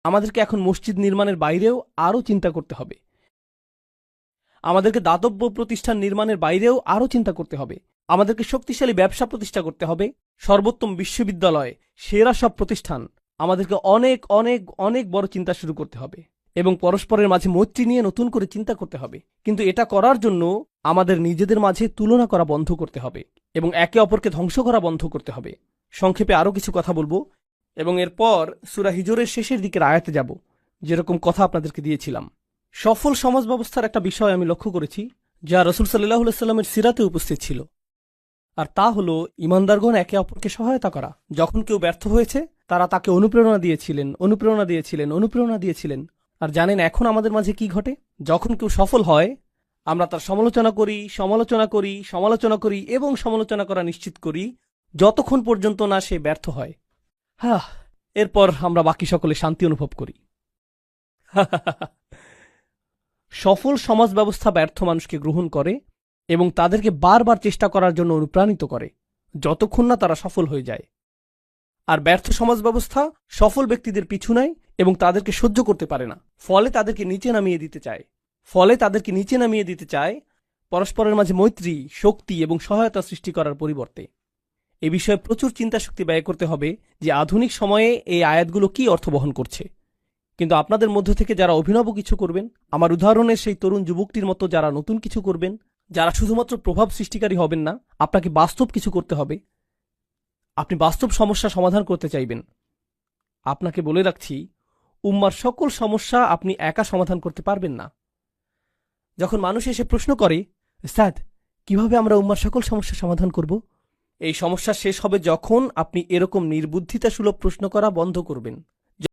আমাদেরকে এখন মসজিদ নির্মাণের বাইরেও আরও চিন্তা করতে হবে। আমাদেরকে দাতব্য প্রতিষ্ঠান নির্মাণের বাইরেও আরও চিন্তা করতে হবে। আমাদেরকে শক্তিশালী ব্যবসা প্রতিষ্ঠা করতে হবে, সর্বোত্তম বিশ্ববিদ্যালয়, সেরা সব প্রতিষ্ঠান। আমাদেরকে অনেক অনেক অনেক বড় চিন্তা শুরু করতে হবে এবং পরস্পরের মাঝে মৈত্রী নিয়ে নতুন করে চিন্তা করতে হবে। কিন্তু এটা করার জন্য আমাদের নিজেদের মাঝে তুলনা করা বন্ধ করতে হবে এবং একে অপরকে ধ্বংস করা বন্ধ করতে হবে। সংক্ষেপে আরও কিছু কথা বলবো এবং এরপর সূরা হিজরের শেষের দিকের আয়াতে যাব, যেরকম কথা আপনাদেরকে দিয়েছিলাম। সফল সমাজ ব্যবস্থার একটা বিষয় আমি লক্ষ্য করেছি, যা রাসূল সাল্লাল্লাহু আলাইহি সাল্লামের সিরাতে উপস্থিত ছিল, আর তা হলো ঈমানদারগণ একে অপরকে সহায়তা করা। যখন কেউ ব্যর্থ হয়েছে, তারা তাকে অনুপ্রেরণা দিয়েছিলেন। আর জানেন এখন আমাদের মাঝে কি ঘটে? যখন কেউ সফল হয়, আমরা তার সমালোচনা করি এবং সমালোচনা করা নিশ্চিত করি, যতক্ষণ পর্যন্ত না সে ব্যর্থ হয়। এরপর আমরা বাকি সকলে শান্তি অনুভব করি। সফল সমাজ ব্যবস্থা ব্যর্থ মানুষকে গ্রহণ করে এবং তাদেরকে বারবার চেষ্টা করার জন্য অনুপ্রাণিত করে, যতক্ষণ না তারা সফল হয়ে যায়। আর ব্যর্থ সমাজ ব্যবস্থা সফল ব্যক্তিদের পিছু নেয় এবং তাদেরকে সহ্য করতে পারে না, ফলে তাদেরকে নিচে নামিয়ে দিতে চায় পরস্পরের মাঝে মৈত্রী, শক্তি এবং সহায়তা সৃষ্টি করার পরিবর্তে। এ বিষয়ে প্রচুর চিন্তাশক্তি ব্যয় করতে হবে যে আধুনিক সময়ে এই আয়াতগুলো কি অর্থ বহন করছে। কিন্তু আপনাদের মধ্য থেকে যারা অভিনব কিছু করবেন, আমার উদাহরণের সেই তরুণ যুবকটির মতো যারা নতুন কিছু করবেন, যারা শুধুমাত্র প্রভাব সৃষ্টিকারী হবেন না, আপনাকে বাস্তব কিছু করতে হবে। আপনি বাস্তব সমস্যা সমাধান করতে চাইবেন। আপনাকে বলে রাখছি, উম্মার সকল সমস্যা আপনি একা সমাধান করতে পারবেন না। যখন মানুষ এসে প্রশ্ন করে, উস্তাদ, কিভাবে আমরা উম্মার সকল সমস্যা সমাধান করব? এই সমস্যা শেষ হবে যখন আপনি এরকম নির্বুদ্ধিতাসুলভ প্রশ্ন করা বন্ধ করবেন।